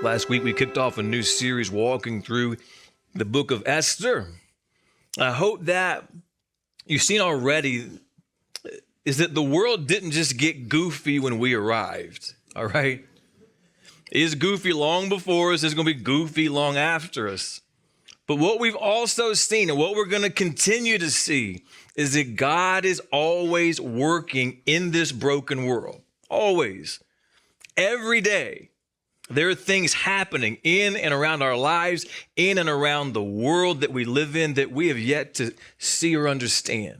Last week, we kicked off a new series walking through the book of Esther. I hope that you've seen already is that the world didn't just get goofy when we arrived, all right? It is goofy long before us. It's going to be goofy long after us. But what we've also seen and what we're going to continue to see is that God is always working in this broken world. Always. Every day. There are things happening in and around our lives, in and around the world that we live in that we have yet to see or understand.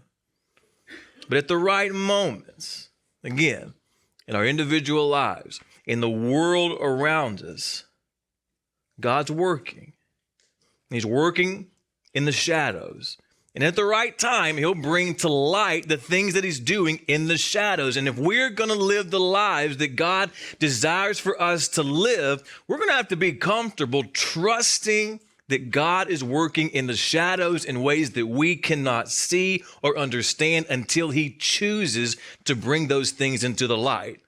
But at the right moments, again, in our individual lives, in the world around us, God's working. He's working in the shadows. And at the right time, he'll bring to light the things that he's doing in the shadows. And if we're going to live the lives that God desires for us to live, we're going to have to be comfortable trusting that God is working in the shadows in ways that we cannot see or understand until he chooses to bring those things into the light.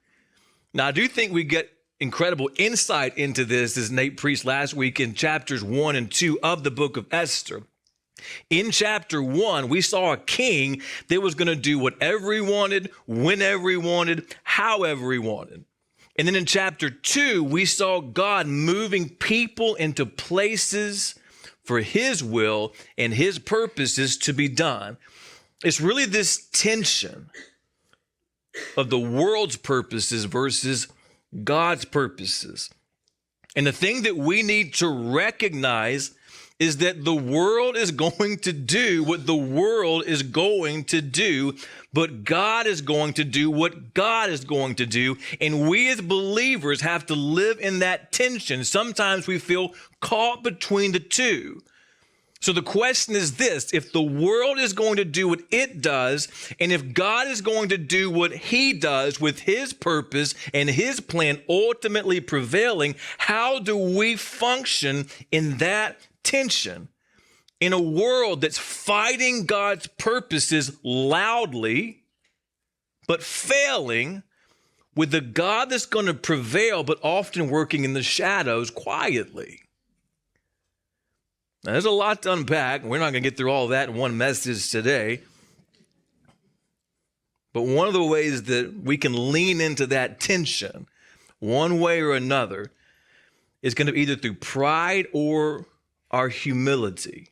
Now, I do think we get incredible insight into this, as Nate preached last week in chapters 1 and 2 of the book of Esther. In chapter 1, we saw a king that was going to do whatever he wanted, whenever he wanted, however he wanted. And then in chapter 2, we saw God moving people into places for his will and his purposes to be done. It's really this tension of the world's purposes versus God's purposes. And the thing that we need to recognize is that the world is going to do what the world is going to do, but God is going to do what God is going to do. And we as believers have to live in that tension. Sometimes we feel caught between the two. So the question is this: if the world is going to do what it does, and if God is going to do what he does with his purpose and his plan ultimately prevailing, how do we function in that tension in a world that's fighting God's purposes loudly, but failing with the God that's going to prevail, but often working in the shadows quietly? Now, there's a lot to unpack. We're not going to get through all that in one message today. But one of the ways that we can lean into that tension, one way or another, is going to be either through pride or our humility.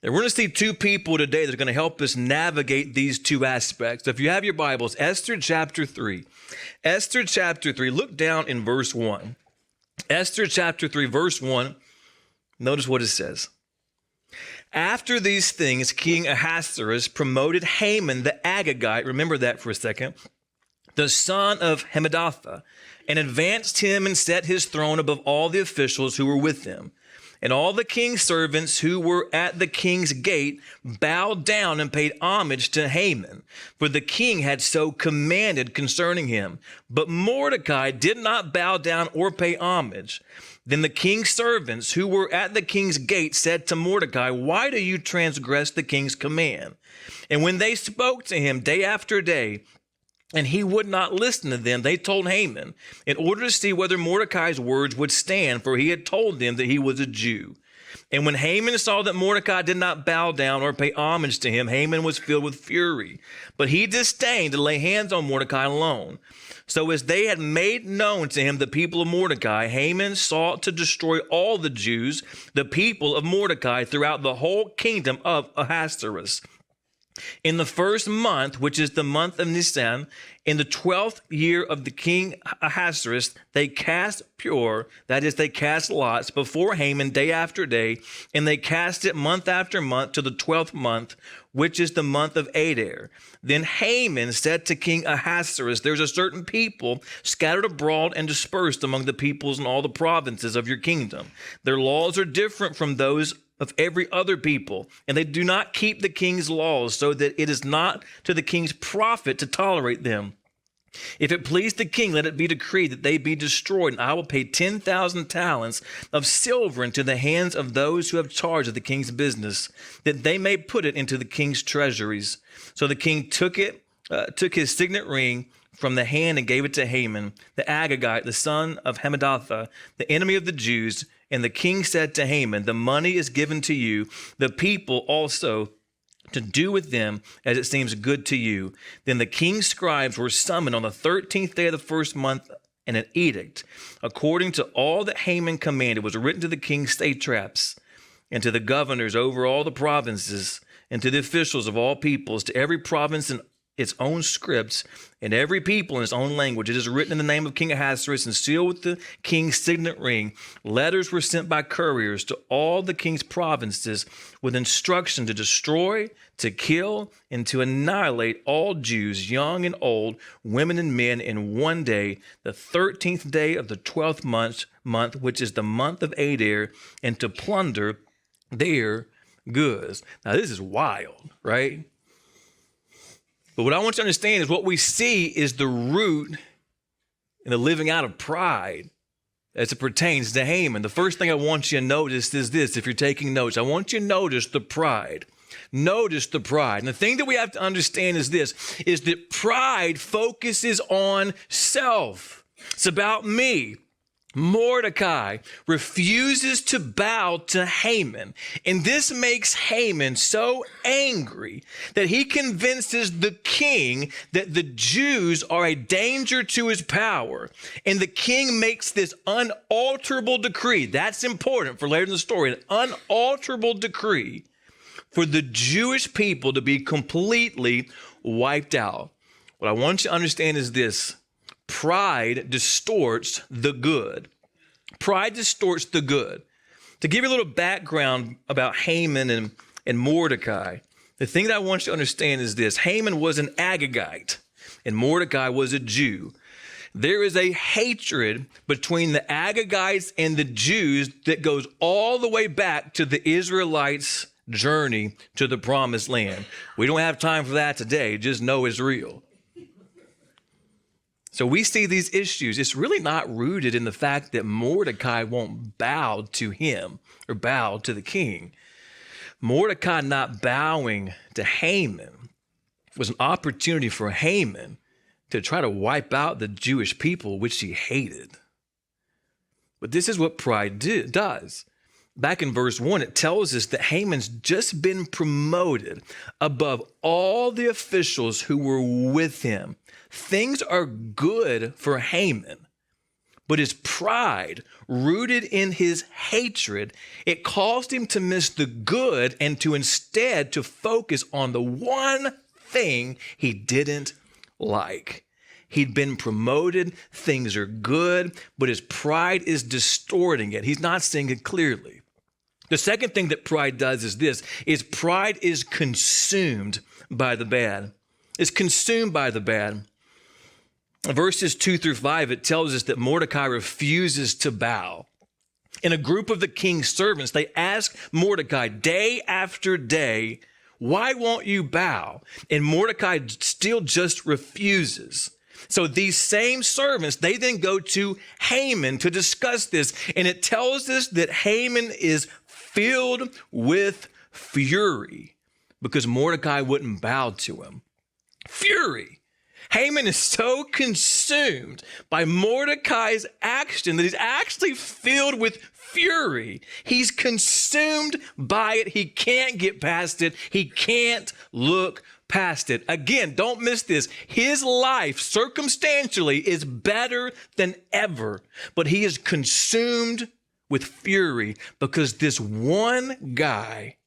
And we're going to see two people today that are going to help us navigate these two aspects. So if you have your Bibles, Esther chapter 3. Esther chapter 3, look down in verse 1. Esther chapter 3, verse 1, notice what it says. After these things, King Ahasuerus promoted Haman the Agagite, remember that for a second, the son of Hammedatha, and advanced him and set his throne above all the officials who were with him. And all the king's servants who were at the king's gate bowed down and paid homage to Haman, for the king had so commanded concerning him. But Mordecai did not bow down or pay homage. Then the king's servants who were at the king's gate said to Mordecai, "Why do you transgress the king's command?" And when they spoke to him day after day, and he would not listen to them, they told Haman, in order to see whether Mordecai's words would stand, for he had told them that he was a Jew. And when Haman saw that Mordecai did not bow down or pay homage to him, Haman was filled with fury. But he disdained to lay hands on Mordecai alone. So as they had made known to him the people of Mordecai, Haman sought to destroy all the Jews, the people of Mordecai, throughout the whole kingdom of Ahasuerus. In the first month, which is the month of Nisan, in the 12th year of the king Ahasuerus, they cast pure, that is, they cast lots before Haman day after day, and they cast it month after month to the 12th month, which is the month of Adar. Then Haman said to King Ahasuerus, "There's a certain people scattered abroad and dispersed among the peoples in all the provinces of your kingdom. Their laws are different from those of every other people, and they do not keep the king's laws, so that it is not to the king's profit to tolerate them. If it please the king, let it be decreed that they be destroyed, and I will pay 10,000 talents of silver into the hands of those who have charge of the king's business, that they may put it into the king's treasuries." So the king took his signet ring from the hand and gave it to Haman, the Agagite, the son of Hammedatha, the enemy of the Jews. And the king said to Haman, the money is given to you, the people also, to do with them as it seems good to you. Then the king's scribes were summoned on the 13th day of the first month, and an edict, according to all that Haman commanded, was written to the king's satraps and to the governors over all the provinces and to the officials of all peoples, to every province in its own scripts and every people in its own language. It is written in the name of King Ahasuerus and sealed with the king's signet ring. Letters were sent by couriers to all the king's provinces with instruction to destroy, to kill, and to annihilate all Jews, young and old, women and men, in one day, the 13th day of the 12th month, which is the month of Adar, and to plunder their goods. Now, this is wild, right? But what I want you to understand is what we see is the root in the living out of pride as it pertains to Haman. The first thing I want you to notice is this. If you're taking notes, I want you to notice the pride. Notice the pride. And the thing that we have to understand is this, is that pride focuses on self. It's about me. Mordecai refuses to bow to Haman, and this makes Haman so angry that he convinces the king that the Jews are a danger to his power, and the king makes this unalterable decree. That's important for later in the story, an unalterable decree for the Jewish people to be completely wiped out. What I want you to understand is this. Pride distorts the good. Pride distorts the good. To give you a little background about Haman and Mordecai, the thing that I want you to understand is this. Haman was an Agagite, and Mordecai was a Jew. There is a hatred between the Agagites and the Jews that goes all the way back to the Israelites' journey to the promised land. We don't have time for that today. Just know it's real. So we see these issues. It's really not rooted in the fact that Mordecai won't bow to him or bow to the king. Mordecai not bowing to Haman was an opportunity for Haman to try to wipe out the Jewish people, which he hated. But this is what pride does. Back in verse 1, it tells us that Haman's just been promoted above all the officials who were with him. Things are good for Haman, but his pride, rooted in his hatred, it caused him to miss the good and to instead to focus on the one thing he didn't like. He'd been promoted, things are good, but his pride is distorting it. He's not seeing it clearly. The second thing that pride does is this, is pride is consumed by the bad. It's consumed by the bad. Verses 2 through 5, it tells us that Mordecai refuses to bow. In a group of the king's servants, they ask Mordecai day after day, why won't you bow? And Mordecai still just refuses. So these same servants, they then go to Haman to discuss this. And it tells us that Haman is filled with fury because Mordecai wouldn't bow to him. Fury. Haman is so consumed by Mordecai's action that he's actually filled with fury. He's consumed by it. He can't get past it. He can't look past it. Again, don't miss this. His life circumstantially is better than ever, but he is consumed with fury because this one guy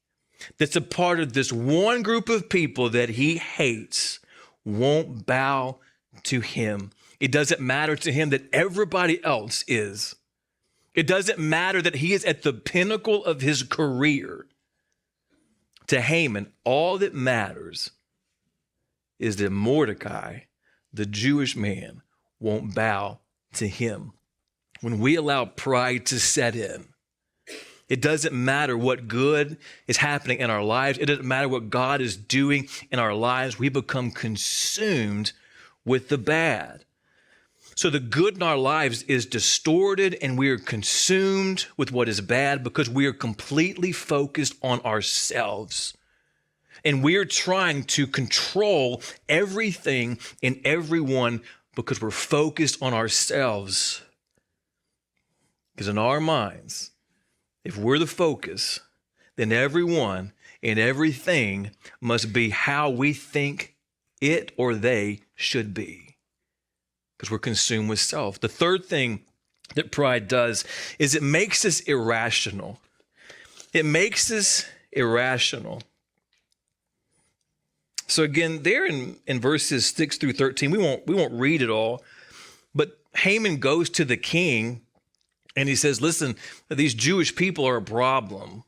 that's a part of this one group of people that he hates won't bow to him. It doesn't matter to him that everybody else is. It doesn't matter that he is at the pinnacle of his career. To Haman, all that matters is that Mordecai, the Jewish man, won't bow to him. When we allow pride to set in, it doesn't matter what good is happening in our lives. It doesn't matter what God is doing in our lives. We become consumed with the bad. So the good in our lives is distorted and we are consumed with what is bad because we are completely focused on ourselves. And we are trying to control everything and everyone because we're focused on ourselves. Because in our minds, if we're the focus, then everyone and everything must be how we think it or they should be. Because we're consumed with self. The third thing that pride does is it makes us irrational. It makes us irrational. So again, there in verses 6 through 13, we won't read it all, but Haman goes to the king and he says, listen, these Jewish people are a problem.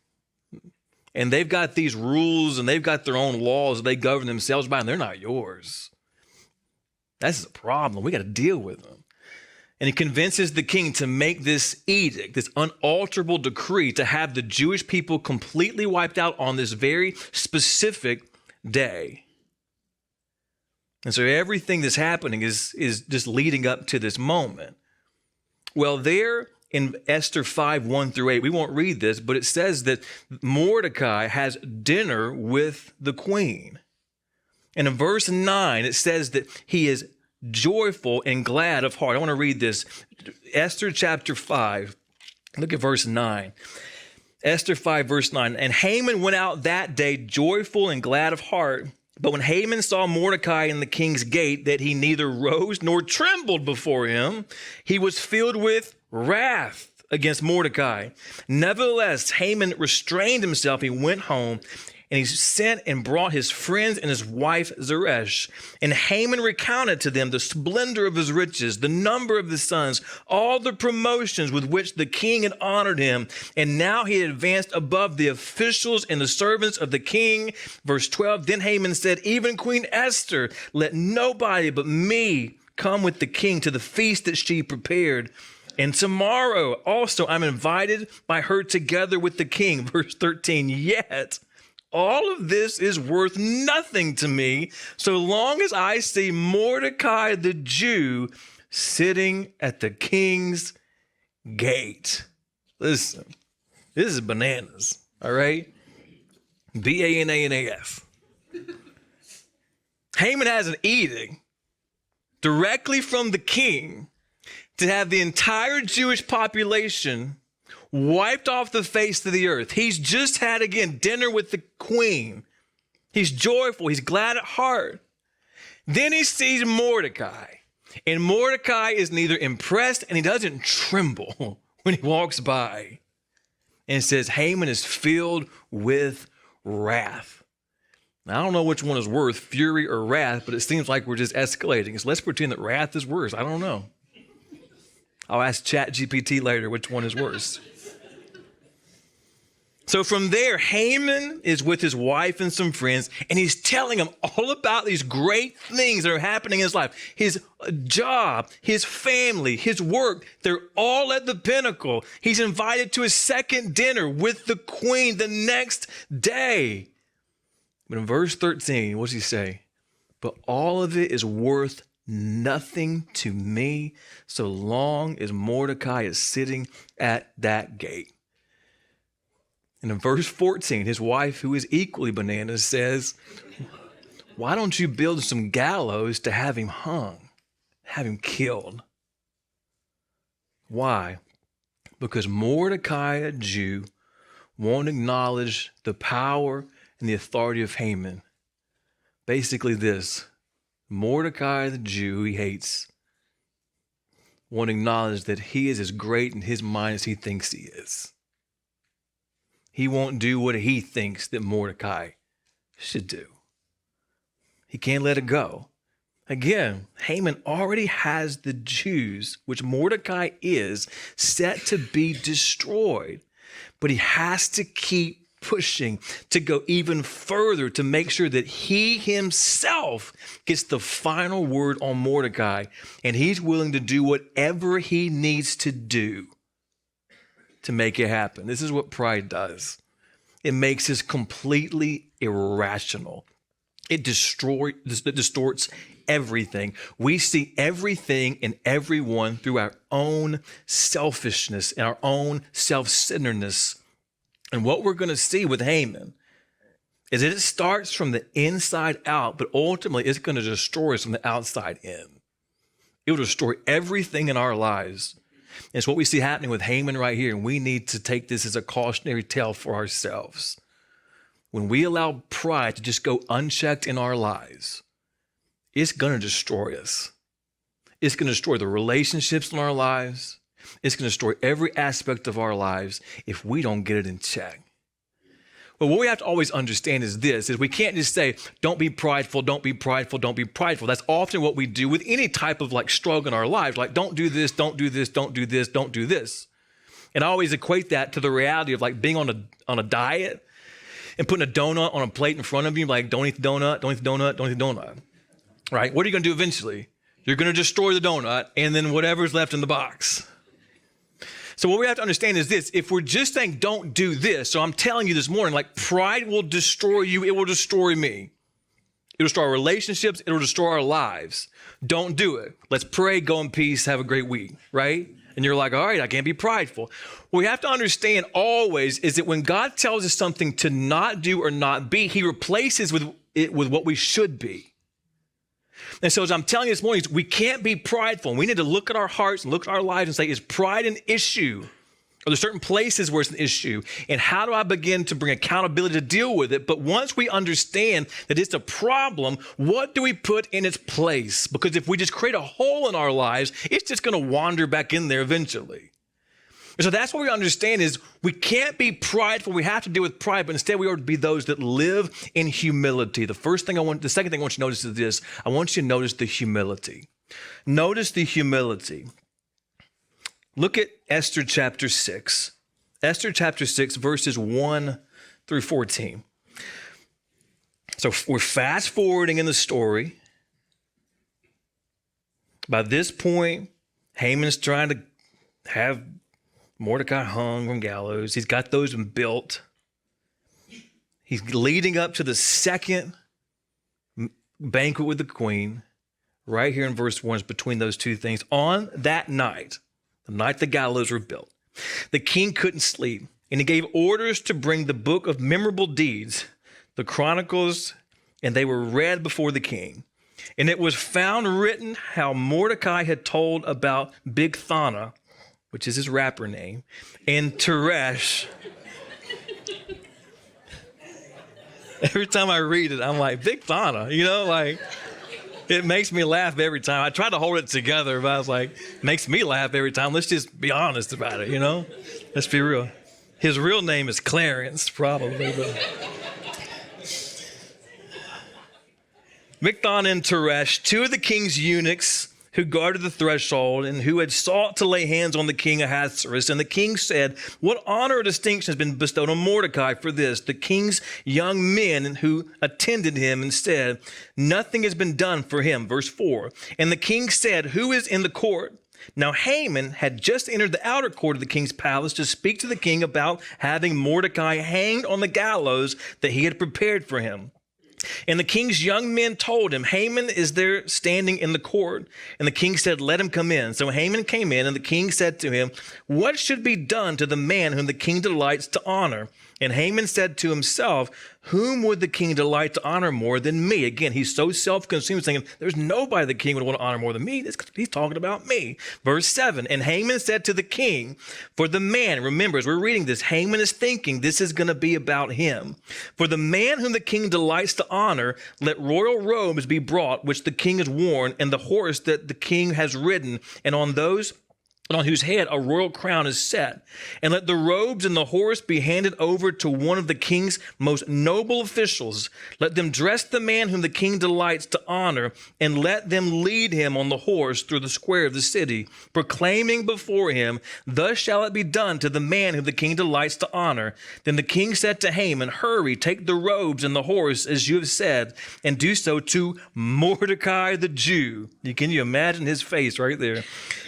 And they've got these rules and they've got their own laws that they govern themselves by, and they're not yours. That's a problem. We got to deal with them. And he convinces the king to make this edict, this unalterable decree, to have the Jewish people completely wiped out on this very specific day. And so everything that's happening is just leading up to this moment. Well, there in Esther 5, 1 through 8, we won't read this, but it says that Mordecai has dinner with the queen. And in verse 9, it says that he is joyful and glad of heart. I want to read this. Esther chapter 5, look at verse 9. Esther 5, verse 9. And Haman went out that day joyful and glad of heart. But when Haman saw Mordecai in the king's gate, that he neither rose nor trembled before him, he was filled with wrath against Mordecai. Nevertheless, Haman restrained himself. He went home and he sent and brought his friends and his wife Zeresh. And Haman recounted to them the splendor of his riches, the number of his sons, all the promotions with which the king had honored him. And now he had advanced above the officials and the servants of the king. Verse 12, then Haman said, even Queen Esther, let nobody but me come with the king to the feast that she prepared. And tomorrow also I'm invited by her together with the king. Verse 13, yet all of this is worth nothing to me so long as I see Mordecai the Jew sitting at the king's gate. Listen, this is bananas, all right? B-A-N-A-N-A-S. Haman has an edict directly from the king to have the entire Jewish population wiped off the face of the earth. He's just had, again, dinner with the queen. He's joyful. He's glad at heart. Then he sees Mordecai. And Mordecai is neither impressed and he doesn't tremble when he walks by. And it says Haman is filled with wrath. Now, I don't know which one is worse, fury or wrath, but it seems like we're just escalating. So let's pretend that wrath is worse. I don't know. I'll ask ChatGPT later which one is worse. So from there, Haman is with his wife and some friends, and he's telling them all about these great things that are happening in his life. His job, his family, his work, they're all at the pinnacle. He's invited to a second dinner with the queen the next day. But in verse 13, what does he say? But all of it is worth nothing to me so long as Mordecai is sitting at that gate. And in verse 14, his wife, who is equally bananas, says, why don't you build some gallows to have him hung, have him killed? Why? Because Mordecai, a Jew, won't acknowledge the power and the authority of Haman. Basically this, Mordecai, the Jew who he hates, won't acknowledge that he is as great in his mind as he thinks he is. He won't do what he thinks that Mordecai should do. He can't let it go. Again, Haman already has the Jews, which Mordecai is, set to be destroyed. But he has to keep pushing to go even further to make sure that he himself gets the final word on Mordecai. And he's willing to do whatever he needs to do to make it happen. This is what pride does. It makes us completely irrational. It distorts everything. We see everything and everyone through our own selfishness and our own self-centeredness. And what we're going to see with Haman is that it starts from the inside out, but ultimately it's going to destroy us from the outside in. It will destroy everything in our lives. And it's what we see happening with Haman right here. And we need to take this as a cautionary tale for ourselves. When we allow pride to just go unchecked in our lives, it's going to destroy us. It's going to destroy the relationships in our lives. It's going to destroy every aspect of our lives if we don't get it in check. But what we have to always understand is this, is we can't just say, don't be prideful, don't be prideful, don't be prideful. That's often what we do with any type of like struggle in our lives. Like, don't do this, don't do this, don't do this, don't do this. And I always equate that to the reality of like being on a diet and putting a donut on a plate in front of you. Like, don't eat the donut, don't eat the donut, don't eat the donut. Right? What are you going to do eventually? You're going to destroy the donut and then whatever's left in the box. So what we have to understand is this, if we're just saying don't do this, so I'm telling you this morning, like pride will destroy you, it will destroy me. It'll destroy our relationships, it'll destroy our lives. Don't do it. Let's pray, go in peace, have a great week, right? And you're like, all right, I can't be prideful. What we have to understand always is that when God tells us something to not do or not be, he replaces it with what we should be. And so as I'm telling you this morning, we can't be prideful. We need to look at our hearts and look at our lives and say, is pride an issue? Are there certain places where it's an issue? And how do I begin to bring accountability to deal with it? But once we understand that it's a problem, what do we put in its place? Because if we just create a hole in our lives, it's just going to wander back in there eventually. And so that's what we understand is we can't be prideful. We have to deal with pride, but instead we are to be those that live in humility. The second thing I want you to notice is this. I want you to notice the humility. Notice the humility. Look at Esther chapter 6. Esther chapter 6, verses 1 through 14. So we're fast forwarding in the story. By this point, Haman's trying to have Mordecai hung from gallows. He's got those built. He's leading up to the second banquet with the queen. Right here in verse 1 is between those two things. On that night, the night the gallows were built, the king couldn't sleep, and he gave orders to bring the book of memorable deeds, the chronicles, and they were read before the king. And it was found written how Mordecai had told about Bigthana, which is his rapper name, and Teresh. Every time I read it, I'm like, Bigthana, like, it makes me laugh every time. I try to hold it together, but I was like, it makes me laugh every time. Let's just be honest about it, Let's be real. His real name is Clarence, probably, but. Bigthana and Teresh, two of the king's eunuchs, who guarded the threshold and who had sought to lay hands on the king Ahasuerus. And the king said, what honor or distinction has been bestowed on Mordecai for this? The king's young men who attended him and said, nothing has been done for him. Verse 4. And the king said, who is in the court? Now Haman had just entered the outer court of the king's palace to speak to the king about having Mordecai hanged on the gallows that he had prepared for him. And the king's young men told him, Haman is there standing in the court. And the king said, let him come in. So Haman came in, and the king said to him, what should be done to the man whom the king delights to honor? And Haman said to himself, whom would the king delight to honor more than me? Again, he's so self-consumed, saying, there's nobody the king would want to honor more than me. He's talking about me. Verse 7, and Haman said to the king, for the man, remember, as we're reading this, Haman is thinking this is going to be about him. For the man whom the king delights to honor, let royal robes be brought, which the king has worn, and the horse that the king has ridden, and on whose head a royal crown is set. And let the robes and the horse be handed over to one of the king's most noble officials. Let them dress the man whom the king delights to honor, and let them lead him on the horse through the square of the city, proclaiming before him, thus shall it be done to the man whom the king delights to honor. Then the king said to Haman, hurry, take the robes and the horse, as you have said, and do so to Mordecai the Jew. Can you imagine his face right there?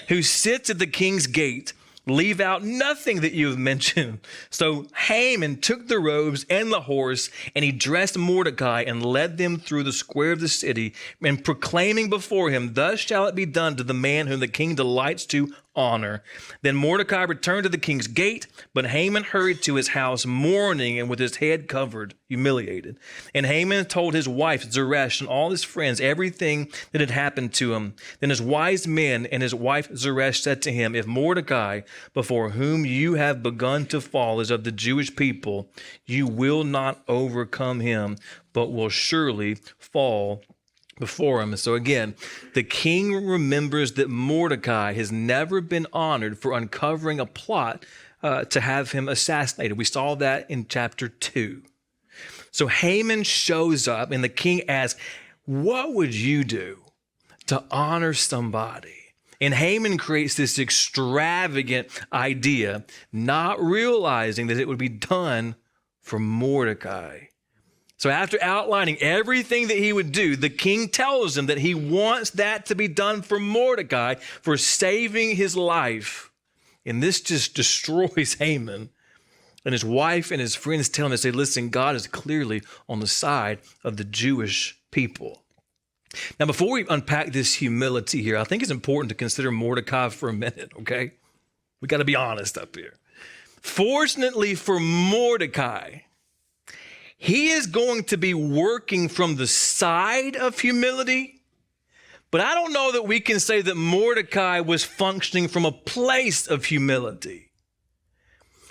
Who sits at the king's gate. Leave out nothing that you have mentioned. So Haman took the robes and the horse, and he dressed Mordecai and led them through the square of the city, and proclaiming before him, thus shall it be done to the man whom the king delights to honor. Then Mordecai returned to the king's gate, but Haman hurried to his house mourning and with his head covered, humiliated. And Haman told his wife Zeresh and all his friends everything that had happened to him. Then his wise men and his wife Zeresh said to him, if Mordecai, before whom you have begun to fall, is of the Jewish people, you will not overcome him, but will surely fall before him. And so again, the king remembers that Mordecai has never been honored for uncovering a plot to have him assassinated. We saw that in chapter 2. So Haman shows up and the king asks, what would you do to honor somebody? And Haman creates this extravagant idea, not realizing that it would be done for Mordecai. So after outlining everything that he would do, the king tells him that he wants that to be done for Mordecai for saving his life. And this just destroys Haman. And his wife and his friends tell him, they say, listen, God is clearly on the side of the Jewish people. Now, before we unpack this humility here, I think it's important to consider Mordecai for a minute, okay? We got to be honest up here. Fortunately for Mordecai, he is going to be working from the side of humility, but I don't know that we can say that Mordecai was functioning from a place of humility.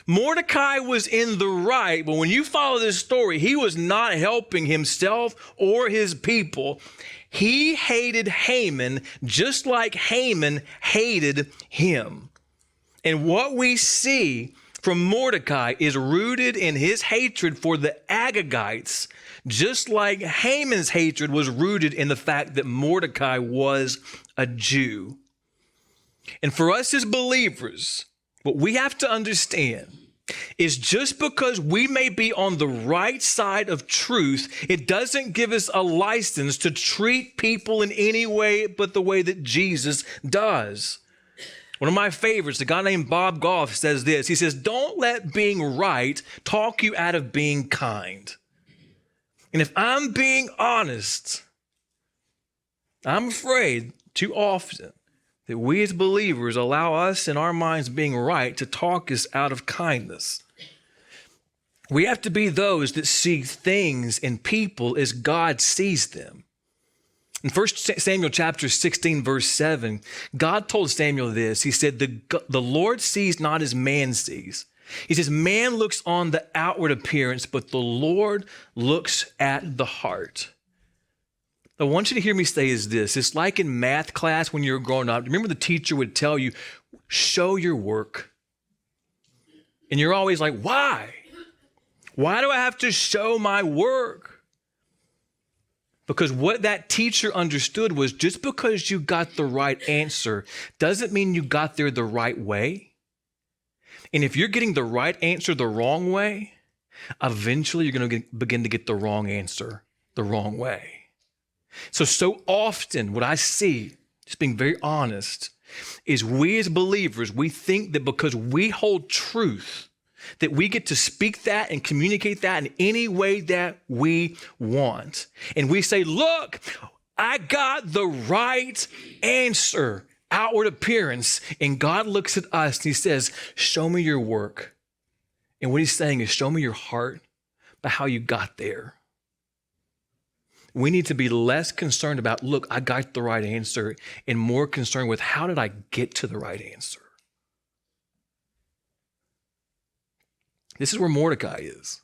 Mordecai was in the right, but when you follow this story, he was not helping himself or his people. He hated Haman just like Haman hated him. And what we see from Mordecai is rooted in his hatred for the Agagites, just like Haman's hatred was rooted in the fact that Mordecai was a Jew. And for us as believers, what we have to understand is just because we may be on the right side of truth, it doesn't give us a license to treat people in any way but the way that Jesus does. One of my favorites, a guy named Bob Goff, says this. He says, don't let being right talk you out of being kind. And if I'm being honest, I'm afraid too often that we as believers allow us in our minds being right to talk us out of kindness. We have to be those that see things and people as God sees them. In 1 Samuel chapter 16, verse 7, God told Samuel this. He said, the Lord sees not as man sees. He says, man looks on the outward appearance, but the Lord looks at the heart. I want you to hear me say is this. It's like in math class when you were growing up. Remember the teacher would tell you, show your work. And you're always like, why? Why do I have to show my work? Because what that teacher understood was just because you got the right answer doesn't mean you got there the right way. And if you're getting the right answer the wrong way, eventually you're going to begin to get the wrong answer the wrong way. So often what I see, just being very honest, is we as believers, we think that because we hold truth, that we get to speak that and communicate that in any way that we want. And we say, look, I got the right answer, outward appearance. And God looks at us and he says, show me your work. And what he's saying is, show me your heart by how you got there. We need to be less concerned about, look, I got the right answer, and more concerned with how did I get to the right answer? This is where Mordecai is.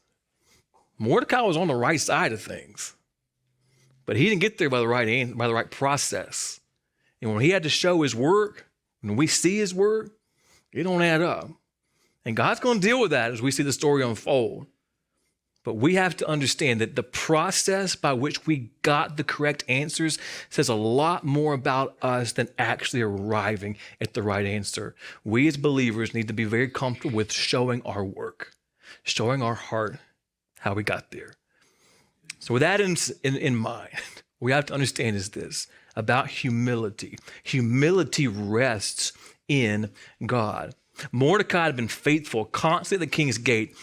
Mordecai was on the right side of things, but he didn't get there by the right process. And when he had to show his work, when we see his work, it don't add up. And God's going to deal with that as we see the story unfold. But we have to understand that the process by which we got the correct answers says a lot more about us than actually arriving at the right answer. We as believers need to be very comfortable with showing our work, showing our heart how we got there. So with that in mind, what we have to understand is this about humility. Humility rests in God. Mordecai had been faithful constantly at the king's gate,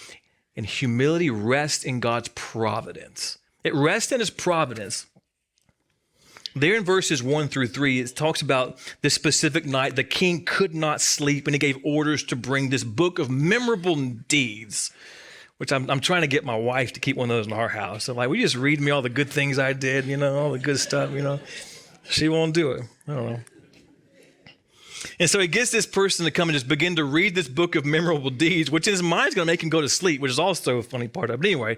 and humility rests in God's providence. It rests in his providence. There in verses 1-3, it talks about this specific night. The king could not sleep, and he gave orders to bring this book of memorable deeds, which I'm trying to get my wife to keep one of those in our house. I'm like, will you just read me all the good things I did, all the good stuff, She won't do it. I don't know. And so he gets this person to come and just begin to read this book of memorable deeds, which in his mind is going to make him go to sleep, which is also a funny part of it. But anyway,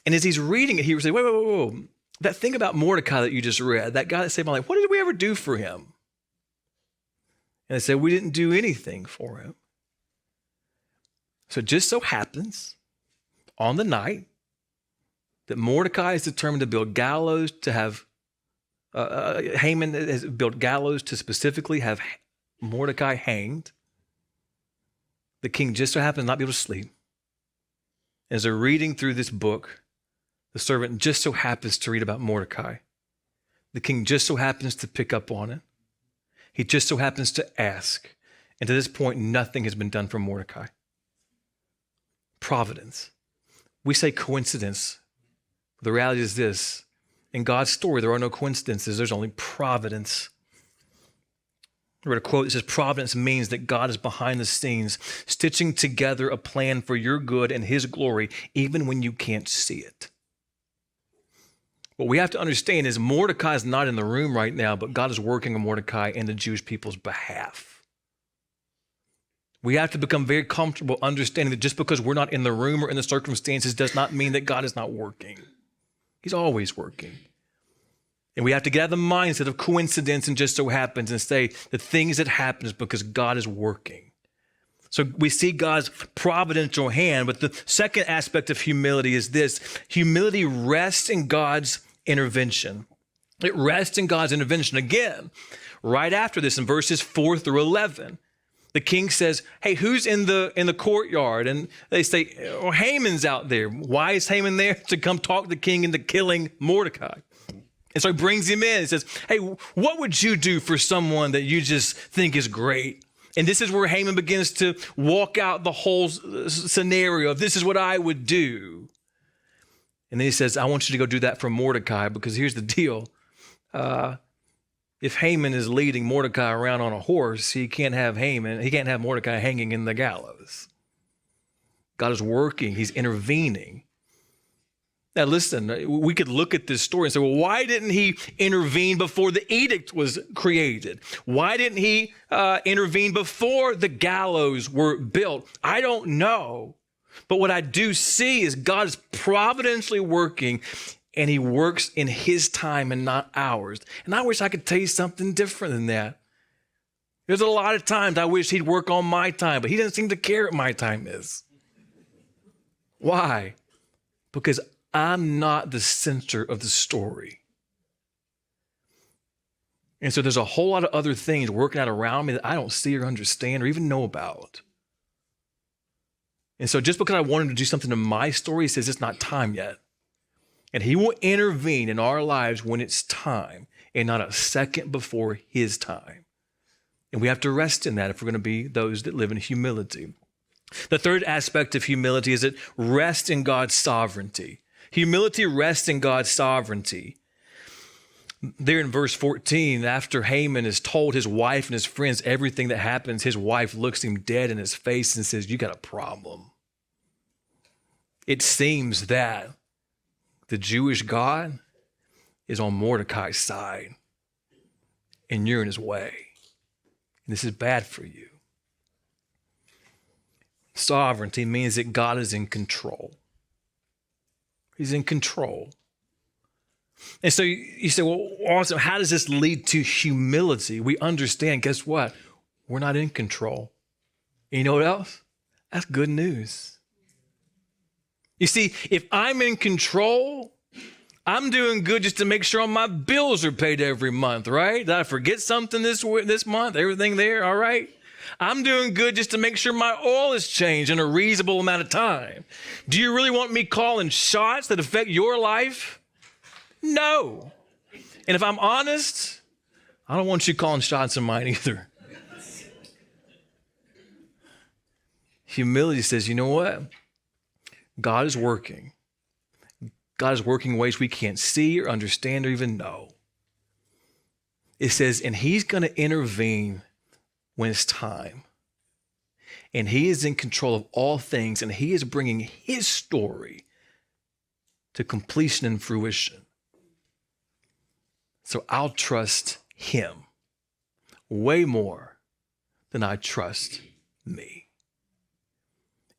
and as he's reading it, he would say, whoa. That thing about Mordecai that you just read, that guy that saved my life, what did we ever do for him? And they said, we didn't do anything for him. So it just so happens on the night that Mordecai is determined to build gallows to have, Haman has built gallows to specifically have Mordecai hanged. The king just so happens not be able to sleep. As they're reading through this book, the servant just so happens to read about Mordecai. The king just so happens to pick up on it. He just so happens to ask. And to this point, nothing has been done for Mordecai. Providence. We say coincidence. The reality is this. In God's story, there are no coincidences. There's only providence. I read a quote that says, providence means that God is behind the scenes, stitching together a plan for your good and his glory, even when you can't see it. What we have to understand is Mordecai is not in the room right now, but God is working on Mordecai and the Jewish people's behalf. We have to become very comfortable understanding that just because we're not in the room or in the circumstances does not mean that God is not working. He's always working. And we have to get out of the mindset of coincidence and just so happens and say the things that happen is because God is working. So we see God's providential hand, but the second aspect of humility is this. Humility rests in God's intervention. It rests in God's intervention. Again, right after this in verses 4-11, the king says, hey, who's in the courtyard? And they say, oh, Haman's out there. Why is Haman there? To come talk the king into killing Mordecai. And so he brings him in and says, hey, what would you do for someone that you just think is great? And this is where Haman begins to walk out the whole scenario of this is what I would do. And then he says, I want you to go do that for Mordecai, because here's the deal. If Haman is leading Mordecai around on a horse, he can't have Mordecai hanging in the gallows. God is working. He's intervening. Now, listen, we could look at this story and say, well, why didn't he intervene before the edict was created? Why didn't he intervene before the gallows were built? I don't know. But what I do see is God is providentially working, and he works in his time and not ours. And I wish I could tell you something different than that. There's a lot of times I wish he'd work on my time, but he doesn't seem to care what my time is. Why? Because I'm not the center of the story. And so there's a whole lot of other things working out around me that I don't see or understand or even know about. And so just because I want him to do something in my story, he says it's not time yet. And he will intervene in our lives when it's time and not a second before his time. And we have to rest in that if we're going to be those that live in humility. The third aspect of humility is it rests in God's sovereignty. Humility rests in God's sovereignty. There in verse 14, after Haman has told his wife and his friends everything that happens, his wife looks him dead in his face and says, you got a problem. It seems that the Jewish God is on Mordecai's side, and you're in his way. And this is bad for you. Sovereignty means that God is in control. He's in control. And so you say, well, awesome, how does this lead to humility? We understand, guess what? We're not in control. And you know what else? That's good news. You see, if I'm in control, I'm doing good just to make sure my bills are paid every month, right? Did I forget something this month? Everything there, all right? I'm doing good just to make sure my oil is changed in a reasonable amount of time. Do you really want me calling shots that affect your life? No. And if I'm honest, I don't want you calling shots in mine either. Humility says, you know what? God is working. God is working in ways we can't see or understand or even know. it says, and he's going to intervene when it's time. And he is in control of all things, and he is bringing his story to completion and fruition. So I'll trust him way more than I trust me.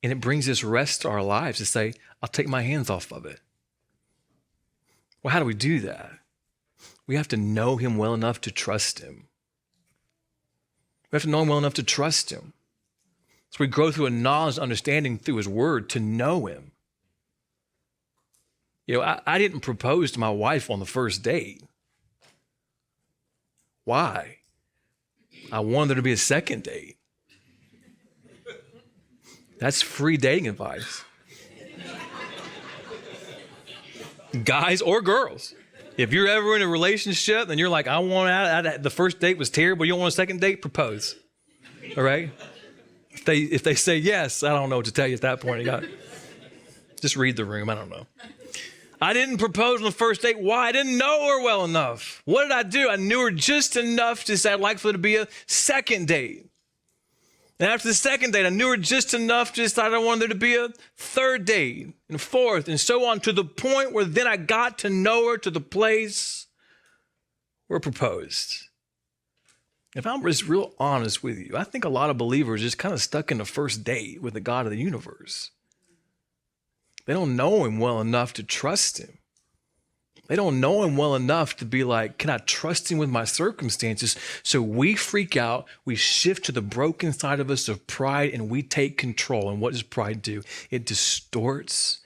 And it brings this rest to our lives to say, I'll take my hands off of it. Well, how do we do that? We have to know him well enough to trust him. We have to know him well enough to trust him. So we grow through a knowledge and understanding through his word to know him. You know, I didn't propose to my wife on the first date. Why? I wanted there to be a second date. That's free dating advice. Guys or girls. If you're ever in a relationship and you're like, I want out, the first date was terrible, you don't want a second date, propose. All right? If they say yes, I don't know what to tell you at that point. Just read the room. I don't know. I didn't propose on the first date. Why? I didn't know her well enough. What did I do? I knew her just enough to say I'd like for there to be a second date. And after the second date, I knew her just enough to decide I wanted there to be a third date and a fourth and so on, to the point where then I got to know her to the place where I proposed. If I'm just real honest with you, I think a lot of believers are just kind of stuck in the first date with the God of the universe. They don't know him well enough to trust him. They don't know him well enough to be like, can I trust him with my circumstances? So we freak out, we shift to the broken side of us of pride, and we take control. And what does pride do? It distorts,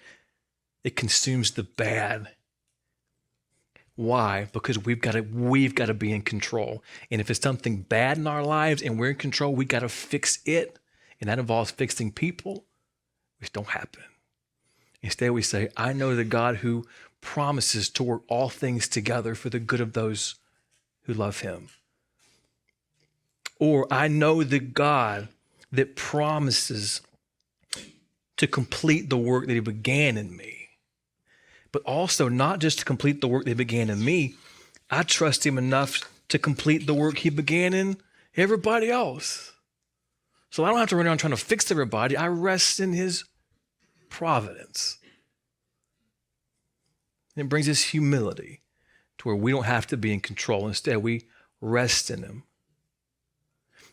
it consumes the bad. Why? Because we've got to be in control. And if it's something bad in our lives and we're in control, we got to fix it. And that involves fixing people, which don't happen. Instead, we say, I know the God who promises to work all things together for the good of those who love him. Or I know the God that promises to complete the work that he began in me. But also not just to complete the work that he began in me, I trust him enough to complete the work he began in everybody else. So I don't have to run around trying to fix everybody. I rest in his providence. And it brings us humility to where we don't have to be in control. Instead, we rest in him.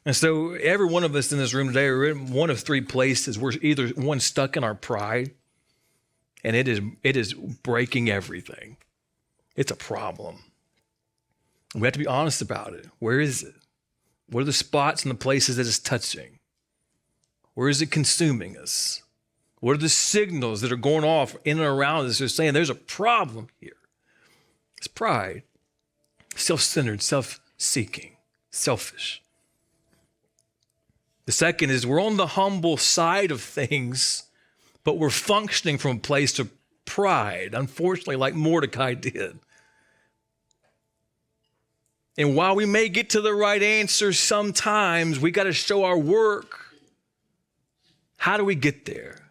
And so every one of us in this room today are in one of three places. We're either one stuck in our pride, and it is breaking everything. It's a problem. We have to be honest about it. Where is it? What are the spots and the places that it's touching? Where is it consuming us? What are the signals that are going off in and around us that are saying there's a problem here? It's pride, self-centered, self-seeking, selfish. The second is we're on the humble side of things, but we're functioning from a place of pride, unfortunately, like Mordecai did. And while we may get to the right answer sometimes, we got to show our work. How do we get there?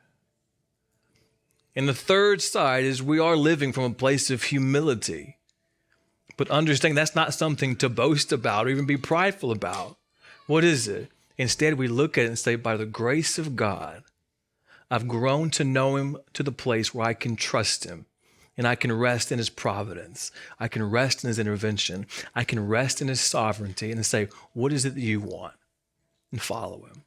And the third side is we are living from a place of humility, but understanding that's not something to boast about or even be prideful about. What is it? Instead, we look at it and say, by the grace of God, I've grown to know him to the place where I can trust him and I can rest in his providence. I can rest in his intervention. I can rest in his sovereignty and say, what is it that you want? And follow him.